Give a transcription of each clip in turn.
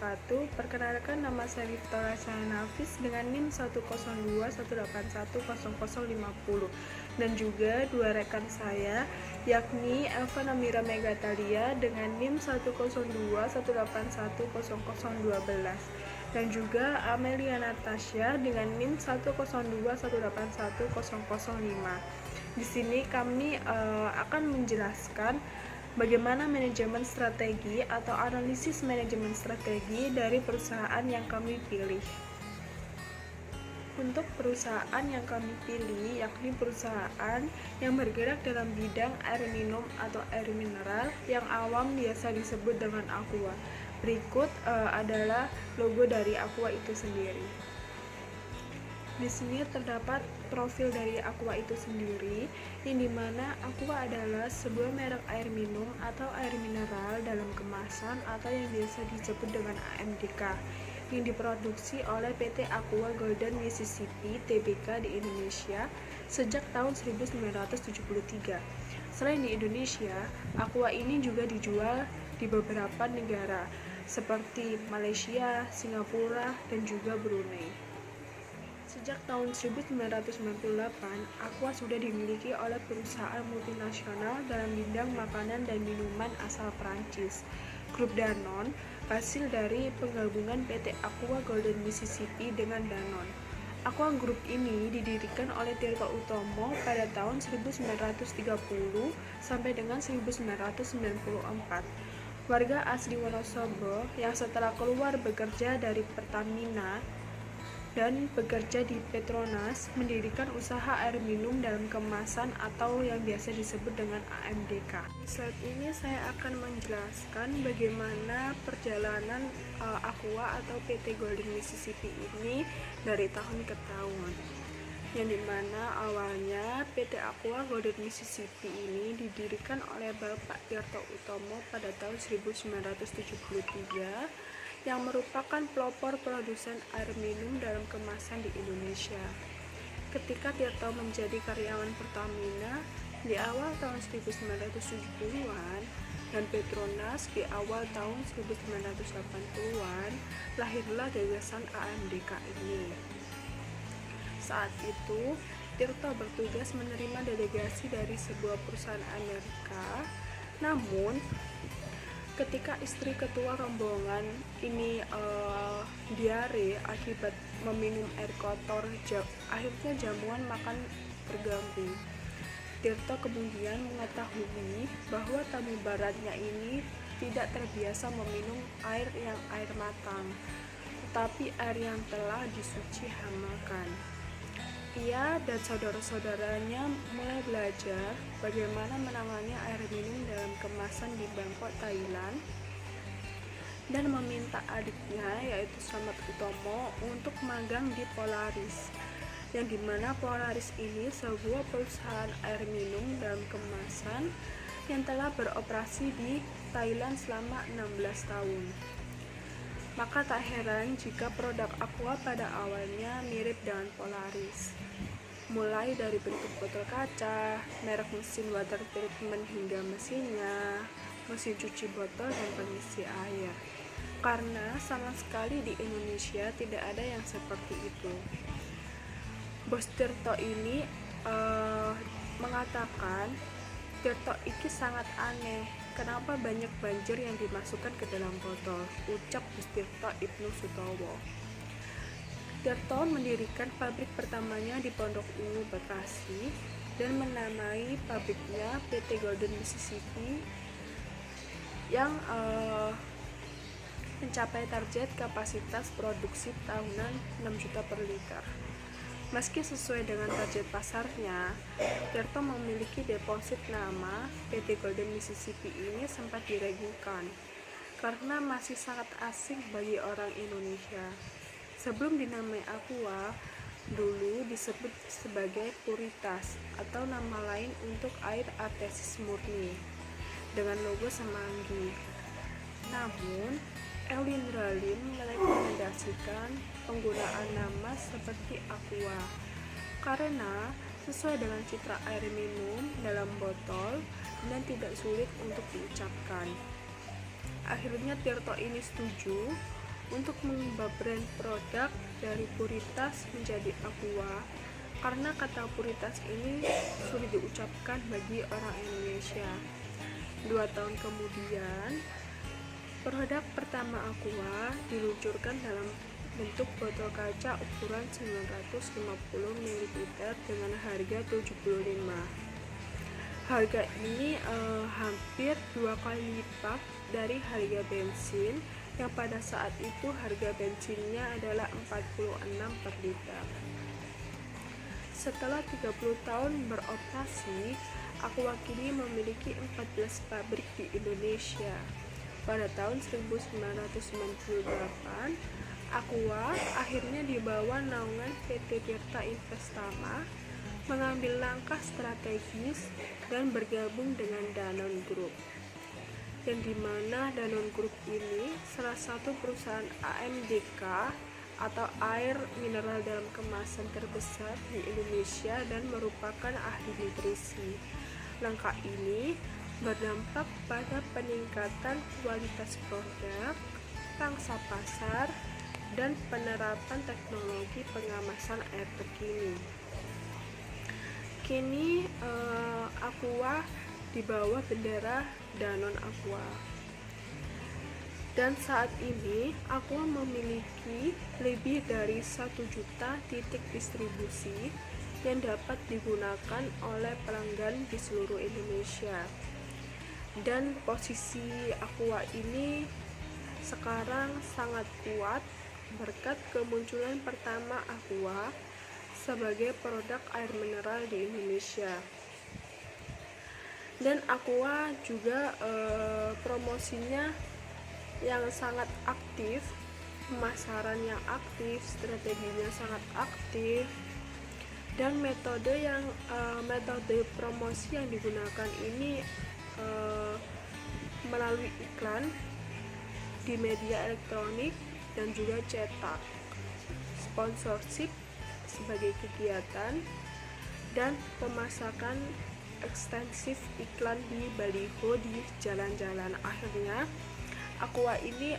wabarakatuh. Perkenalkan, nama saya Victoria Nafis dengan NIM 10218118050 dan juga dua rekan saya yakni Elva Namira Megatalia dengan NIM 10218100012 dan juga Amelia Natasha dengan NIM 102181005. Di sini kami akan menjelaskan bagaimana manajemen strategi atau analisis manajemen strategi dari perusahaan yang kami pilih. Untuk perusahaan yang kami pilih yakni perusahaan yang bergerak dalam bidang air minum atau air mineral yang awam biasa disebut dengan Aqua. Berikut adalah logo dari Aqua itu sendiri. Di sini terdapat profil dari Aqua itu sendiri, yang dimana Aqua adalah sebuah merek air minum atau air mineral dalam kemasan atau yang biasa disebut dengan AMDK, yang diproduksi oleh PT Aqua Golden Mississippi Tbk di Indonesia sejak tahun 1973. Selain di Indonesia, Aqua ini juga dijual di beberapa negara seperti Malaysia, Singapura, dan juga Brunei. Sejak tahun 1998, Aqua sudah dimiliki oleh perusahaan multinasional dalam bidang makanan dan minuman asal Prancis, Grup Danone, hasil dari penggabungan PT Aqua Golden Mississippi dengan Danone. Aqua Group ini didirikan oleh Tirto Utomo pada tahun 1930 sampai dengan 1994. Warga asli Wonosobo yang setelah keluar bekerja dari Pertamina dan bekerja di Petronas mendirikan usaha air minum dalam kemasan atau yang biasa disebut dengan AMDK. Saat ini saya akan menjelaskan bagaimana perjalanan Aqua atau PT Golden Mississippi ini dari tahun ke tahun. Yang dimana awalnya PT Aqua Golden Mississippi ini didirikan oleh Bapak Tirto Utomo pada tahun 1973 yang merupakan pelopor produsen air minum dalam kemasan di Indonesia. Ketika Tirto menjadi karyawan Pertamina di awal tahun 1970-an dan Petronas di awal tahun 1980-an, lahirlah gagasan AMDK ini. Saat itu, Tirto bertugas menerima delegasi dari sebuah perusahaan Amerika. Namun, ketika istri ketua rombongan ini diare akibat meminum air kotor, akhirnya jamuan makan terganggu. Tirto kemudian mengetahui bahwa tamu baratnya ini tidak terbiasa meminum air matang, tetapi air yang telah disuci hamakan. Ia dan saudara-saudaranya mulai belajar bagaimana menangani air minum dalam kemasan di Bangkok, Thailand, dan meminta adiknya yaitu Slamet Utomo untuk magang di Polaris, yang dimana Polaris ini sebuah perusahaan air minum dalam kemasan yang telah beroperasi di Thailand selama 16 tahun. Maka tak heran jika produk Aqua pada awalnya mirip dengan Polaris, mulai dari bentuk botol kaca, merek mesin water treatment hingga mesinnya, mesin cuci botol dan pengisi air. Karena sama sekali di Indonesia tidak ada yang seperti itu. Bos Tirto ini mengatakan Tirto iki sangat aneh, kenapa banyak banjir yang dimasukkan ke dalam botol, ucap Bos Tirto Ibnu Sutowo. Tirto mendirikan pabrik pertamanya di Pondok Ungu, Bekasi, dan menamai pabriknya PT Golden Mississippi yang mencapai target kapasitas produksi tahunan 6 juta per liter. Meski sesuai dengan target pasarnya, Tirto memiliki deposit nama PT Golden Mississippi ini sempat diragukan karena masih sangat asing bagi orang Indonesia. Sebelum dinamai Aqua, dulu disebut sebagai Puritas atau nama lain untuk air artesis murni dengan logo semanggi. Namun, Elindra Lim merekomendasikan penggunaan nama seperti Aqua karena sesuai dengan citra air minum dalam botol dan tidak sulit untuk diucapkan. Akhirnya Tirto ini setuju untuk mengubah brand produk dari Puritas menjadi Aqua, karena kata Puritas ini sulit diucapkan bagi orang Indonesia. 2 tahun kemudian, produk pertama Aqua diluncurkan dalam bentuk botol kaca ukuran 950 ml dengan harga 75. Harga ini hampir 2 kali lipat dari harga bensin yang pada saat itu harga bensinnya adalah 46 per liter. Setelah 30 tahun beroperasi, Aqua kini memiliki 14 pabrik di Indonesia. Pada tahun 1998, Aqua akhirnya di bawah naungan PT Tirta Investama mengambil langkah strategis dan bergabung dengan Danone Group, yang dimana Danone Group ini salah satu perusahaan AMDK atau air mineral dalam kemasan terbesar di Indonesia dan merupakan ahli nutrisi. Langkah ini berdampak pada peningkatan kualitas produk, pangsa pasar, dan penerapan teknologi pengemasan air terkini. Kini Aqua di bawah bendera Danone Aqua. Dan saat ini Aqua memiliki lebih dari 1 juta titik distribusi yang dapat digunakan oleh pelanggan di seluruh Indonesia. Dan posisi Aqua ini sekarang sangat kuat berkat kemunculan pertama Aqua sebagai produk air mineral di Indonesia. Dan Aqua juga promosinya yang sangat aktif, pemasaran yang aktif, strateginya sangat aktif, dan metode promosi yang digunakan ini melalui iklan di media elektronik dan juga cetak, sponsorship sebagai kegiatan, dan pemasakan ekstensif iklan di baliho di jalan-jalan. Akhirnya Aqua ini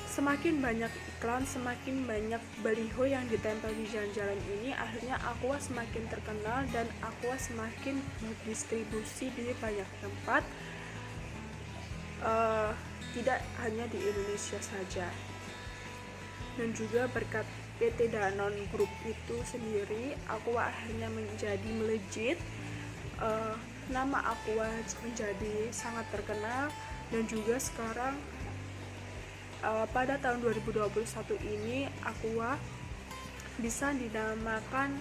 semakin banyak iklan, semakin banyak baliho yang ditempel di jalan-jalan ini, akhirnya Aqua semakin terkenal dan Aqua semakin berdistribusi di banyak tempat, tidak hanya di Indonesia saja. Dan juga berkat PT Danone Group itu sendiri, Aqua akhirnya menjadi melejit, nama Aqua menjadi sangat terkenal. Dan juga sekarang pada tahun 2021 ini Aqua bisa dinamakan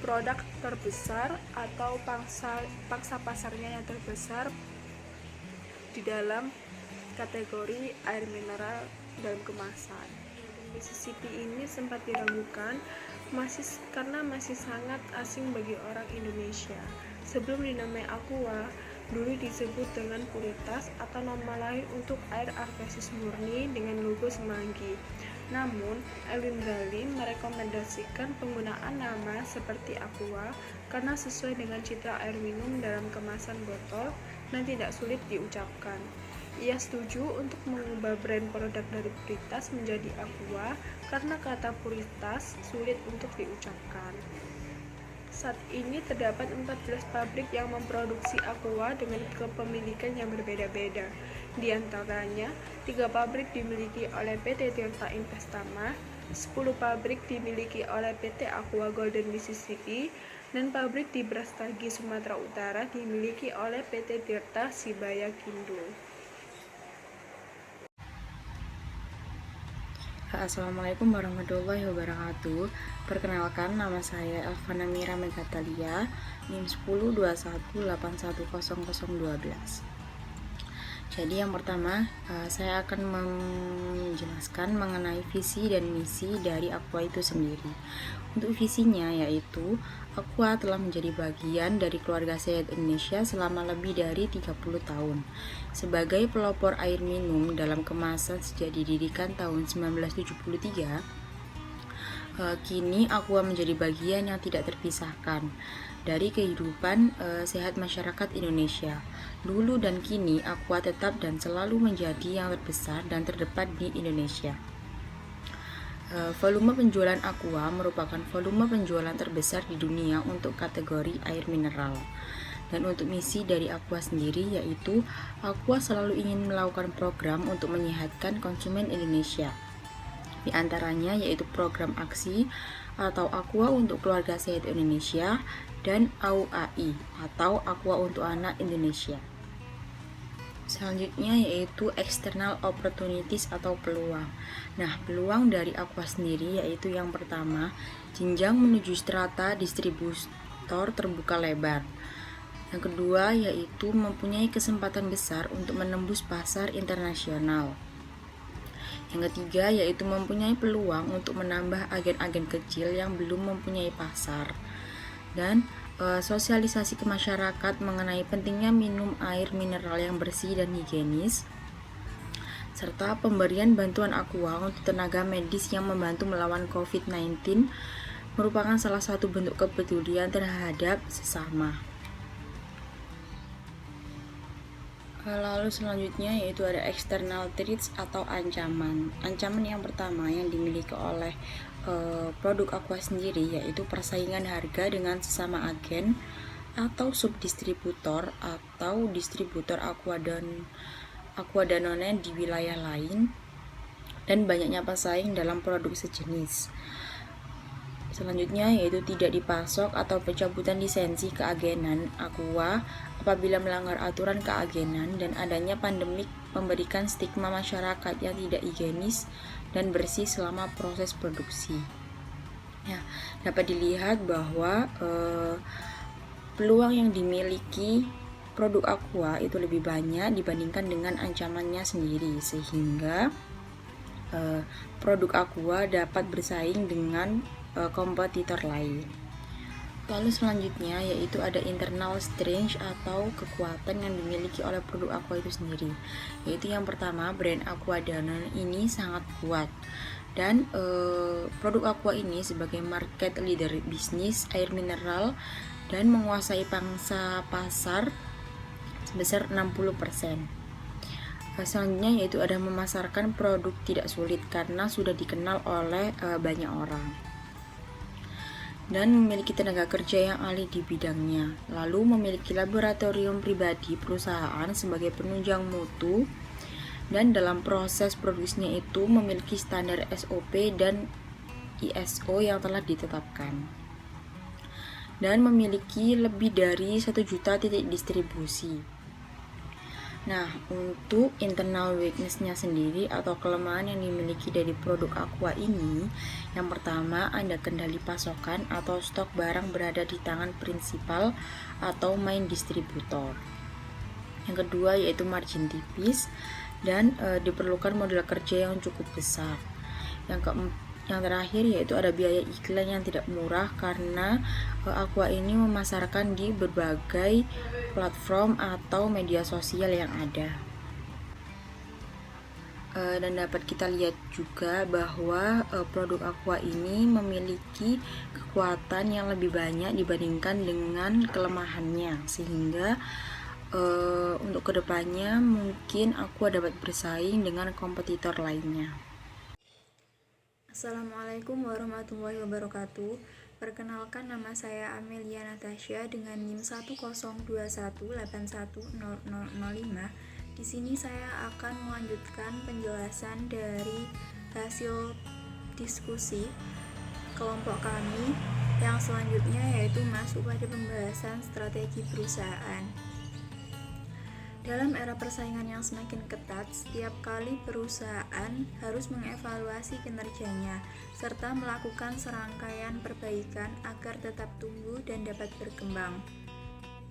produk terbesar atau pangsa pasarnya yang terbesar di dalam kategori air mineral dalam kemasan. Mississippi ini sempat diragukan karena masih sangat asing bagi orang Indonesia. Sebelum dinamai Aqua, dulu disebut dengan Puritas atau nama lain untuk air artesis murni dengan logo semanggi. Namun, Elwin Dralim merekomendasikan penggunaan nama seperti Aqua karena sesuai dengan citra air minum dalam kemasan botol dan tidak sulit diucapkan. Ia setuju untuk mengubah brand produk dari Puritas menjadi Aqua karena kata Puritas sulit untuk diucapkan. Saat ini terdapat 14 pabrik yang memproduksi Aqua dengan kepemilikan yang berbeda-beda. Di antaranya, 3 pabrik dimiliki oleh PT Tirta Investama, 10 pabrik dimiliki oleh PT Aqua Golden Mississippi, dan pabrik di Brastagi, Sumatera Utara dimiliki oleh PT Tirta Sibaya Kidul. Assalamualaikum warahmatullahi wabarakatuh. Perkenalkan, nama saya Elvana Mira Megatalia, NIM 1021810012. Jadi yang pertama, saya akan menjelaskan mengenai visi dan misi dari Aqua itu sendiri. Untuk visinya yaitu Aqua telah menjadi bagian dari keluarga sehat Indonesia selama lebih dari 30 tahun. Sebagai pelopor air minum dalam kemasan sejak didirikan tahun 1973, kini Aqua menjadi bagian yang tidak terpisahkan dari kehidupan sehat masyarakat Indonesia. Dulu dan kini, Aqua tetap dan selalu menjadi yang terbesar dan terdepan di Indonesia. Volume penjualan Aqua merupakan volume penjualan terbesar di dunia untuk kategori air mineral. Dan untuk misi dari Aqua sendiri yaitu Aqua selalu ingin melakukan program untuk menyehatkan konsumen Indonesia. Di antaranya yaitu program aksi atau Aqua untuk Keluarga Sehat Indonesia dan AUAI atau Aqua untuk Anak Indonesia. Selanjutnya yaitu external opportunities atau peluang. Nah, peluang dari Aqua sendiri yaitu yang pertama, jenjang menuju strata distributor terbuka lebar. Yang kedua yaitu mempunyai kesempatan besar untuk menembus pasar internasional. Yang ketiga yaitu mempunyai peluang untuk menambah agen-agen kecil yang belum mempunyai pasar. Dan sosialisasi ke masyarakat mengenai pentingnya minum air mineral yang bersih dan higienis, serta pemberian bantuan Aqua untuk tenaga medis yang membantu melawan COVID-19 merupakan salah satu bentuk kepedulian terhadap sesama. Lalu selanjutnya yaitu ada external threats atau ancaman. Ancaman yang pertama yang dimiliki oleh produk Aqua sendiri yaitu persaingan harga dengan sesama agen atau subdistributor atau distributor Aqua Danone di wilayah lain dan banyaknya pesaing dalam produk sejenis. Selanjutnya yaitu tidak dipasok atau pencabutan lisensi keagenan Aqua apabila melanggar aturan keagenan dan adanya pandemik memberikan stigma masyarakat yang tidak higienis dan bersih selama proses produksi. Ya, dapat dilihat bahwa peluang yang dimiliki produk Aqua itu lebih banyak dibandingkan dengan ancamannya sendiri, sehingga produk Aqua dapat bersaing dengan kompetitor lain. Lalu selanjutnya yaitu ada internal strength atau kekuatan yang dimiliki oleh produk Aqua itu sendiri. Yaitu yang pertama, brand Aqua Danone ini sangat kuat. Dan produk Aqua ini sebagai market leader bisnis air mineral dan menguasai pangsa pasar sebesar 60%. Selanjutnya yaitu ada memasarkan produk tidak sulit karena sudah dikenal oleh banyak orang dan memiliki tenaga kerja yang ahli di bidangnya. Lalu memiliki laboratorium pribadi perusahaan sebagai penunjang mutu dan dalam proses produksinya itu memiliki standar SOP dan ISO yang telah ditetapkan. Dan memiliki lebih dari 1 juta titik distribusi. Nah, untuk internal weakness-nya sendiri atau kelemahan yang dimiliki dari produk Aqua ini, yang pertama ada kendali pasokan atau stok barang berada di tangan prinsipal atau main distributor. Yang kedua yaitu margin tipis dan diperlukan modal kerja yang cukup besar. Yang terakhir yaitu ada biaya iklan yang tidak murah karena Aqua ini memasarkan di berbagai platform atau media sosial yang ada. Dan dapat kita lihat juga bahwa produk Aqua ini memiliki kekuatan yang lebih banyak dibandingkan dengan kelemahannya, sehingga untuk kedepannya mungkin Aqua dapat bersaing dengan kompetitor lainnya. Assalamualaikum warahmatullahi wabarakatuh. Perkenalkan, nama saya Amelia Natasha dengan NIM 10218100005. Di sini saya akan melanjutkan penjelasan dari hasil diskusi kelompok kami yang selanjutnya, yaitu masuk pada pembahasan strategi perusahaan. Dalam era persaingan yang semakin ketat, setiap kali perusahaan harus mengevaluasi kinerjanya serta melakukan serangkaian perbaikan agar tetap tumbuh dan dapat berkembang.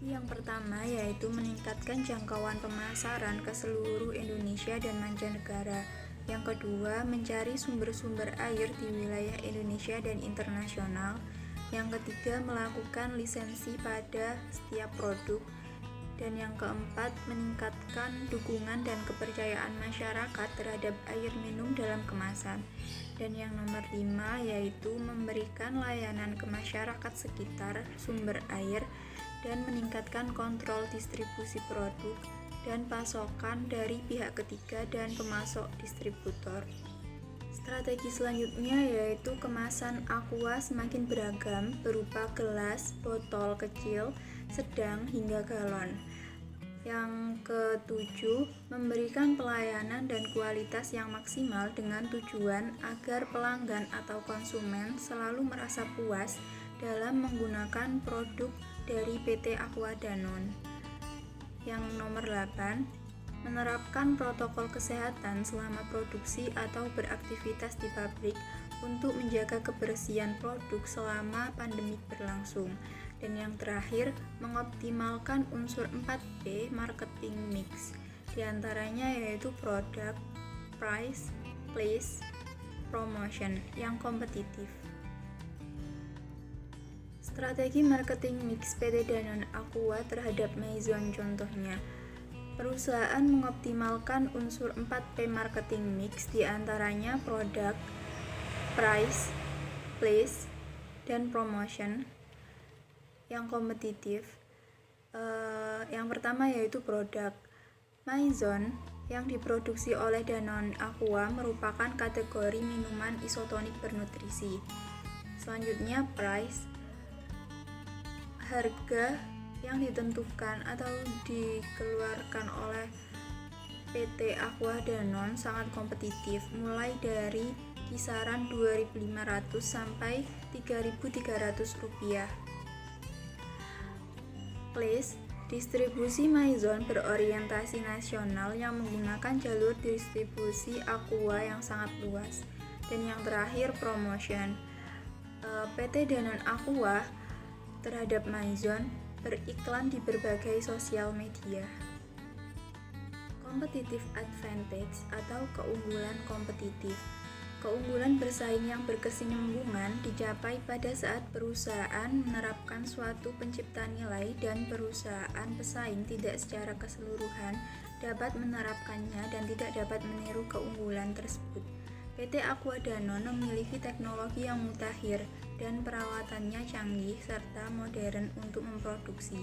Yang pertama yaitu meningkatkan jangkauan pemasaran ke seluruh Indonesia dan mancanegara. Yang kedua, mencari sumber-sumber air di wilayah Indonesia dan internasional. Yang ketiga, melakukan lisensi pada setiap produk. Dan yang keempat, meningkatkan dukungan dan kepercayaan masyarakat terhadap air minum dalam kemasan. Dan yang nomor 5 yaitu memberikan layanan ke masyarakat sekitar sumber air dan meningkatkan kontrol distribusi produk dan pasokan dari pihak ketiga dan pemasok distributor. Strategi selanjutnya yaitu kemasan Aqua semakin beragam berupa gelas, botol kecil, sedang, hingga galon. Yang ketujuh, memberikan pelayanan dan kualitas yang maksimal dengan tujuan agar pelanggan atau konsumen selalu merasa puas dalam menggunakan produk dari PT Aqua Danone. Yang nomor 8, menerapkan protokol kesehatan selama produksi atau beraktivitas di pabrik untuk menjaga kebersihan produk selama pandemi berlangsung. Dan yang terakhir, mengoptimalkan unsur 4P marketing mix, diantaranya yaitu product, price, place, promotion yang kompetitif. Strategi marketing mix PT Danone Aqua terhadap Maison contohnya. Perusahaan mengoptimalkan unsur 4P marketing mix, diantaranya product, price, place, dan promotion yang kompetitif. Yang pertama yaitu produk. Maison yang diproduksi oleh Danone Aqua merupakan kategori minuman isotonik bernutrisi. Selanjutnya price, harga yang ditentukan atau dikeluarkan oleh PT Aqua Danone sangat kompetitif, mulai dari kisaran 2.500 sampai 3.300 rupiah. Place, distribusi Maison berorientasi nasional yang menggunakan jalur distribusi Aqua yang sangat luas. Dan yang terakhir promotion, PT Danone Aqua terhadap Maison beriklan di berbagai sosial media. Competitive advantage atau keunggulan kompetitif. Keunggulan bersaing yang berkesinambungan dicapai pada saat perusahaan menerapkan suatu pencipta nilai dan perusahaan pesaing tidak secara keseluruhan dapat menerapkannya dan tidak dapat meniru keunggulan tersebut. PT Aqua Danone memiliki teknologi yang mutakhir dan perawatannya canggih serta modern untuk memproduksi,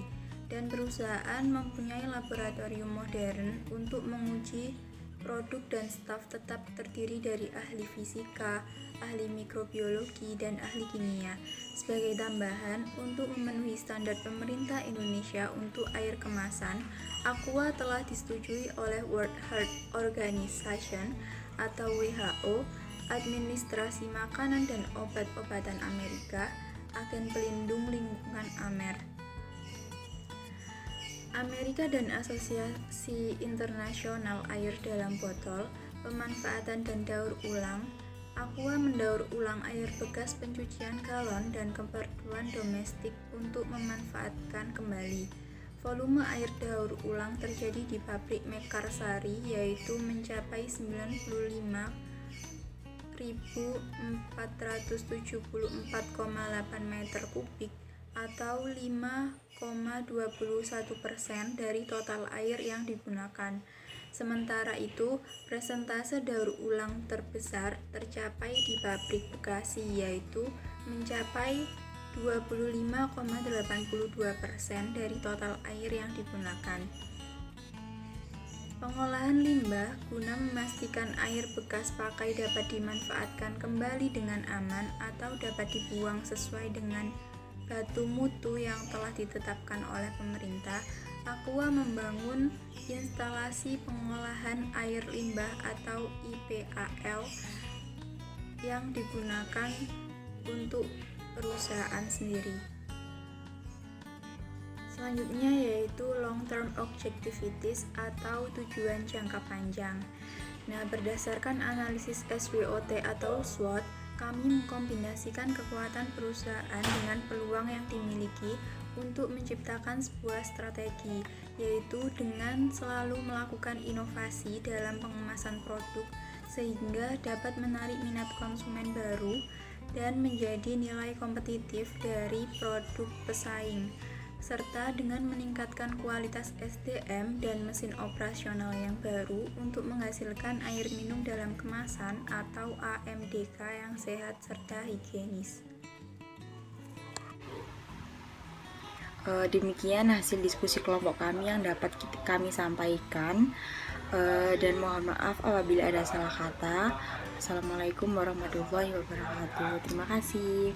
dan perusahaan mempunyai laboratorium modern untuk menguji produk, dan staf tetap terdiri dari ahli fisika, ahli mikrobiologi, dan ahli kimia. Sebagai tambahan, untuk memenuhi standar pemerintah Indonesia untuk air kemasan, Aqua telah disetujui oleh World Health Organization atau WHO, Administrasi Makanan dan Obat-obatan Amerika, Agen Pelindung Lingkungan Amerika dan Asosiasi Internasional Air dalam Botol, Pemanfaatan dan Daur Ulang. Aqua mendaur ulang air bekas pencucian galon dan keperluan domestik untuk memanfaatkan kembali. Volume air daur ulang terjadi di pabrik Mekarsari yaitu mencapai 95.474,8 meter kubik atau 5,21% dari total air yang digunakan. Sementara itu, persentase daur ulang terbesar tercapai di pabrik Bekasi yaitu mencapai 25,82% dari total air yang digunakan. Pengolahan limbah guna memastikan air bekas pakai dapat dimanfaatkan kembali dengan aman atau dapat dibuang sesuai dengan batu mutu yang telah ditetapkan oleh pemerintah. Aqua membangun instalasi pengolahan air limbah atau IPAL yang digunakan untuk perusahaan sendiri. Selanjutnya yaitu long term objectivities atau tujuan jangka panjang. Nah, berdasarkan analisis SWOT atau SWOT, kami mengkombinasikan kekuatan perusahaan dengan peluang yang dimiliki untuk menciptakan sebuah strategi, yaitu dengan selalu melakukan inovasi dalam pengemasan produk sehingga dapat menarik minat konsumen baru dan menjadi nilai kompetitif dari produk pesaing. serta dengan meningkatkan kualitas SDM dan mesin operasional yang baru untuk menghasilkan air minum dalam kemasan atau AMDK yang sehat serta higienis. Demikian hasil diskusi kelompok kami yang dapat kami sampaikan, dan mohon maaf apabila ada salah kata. Assalamualaikum warahmatullahi wabarakatuh. Terima kasih.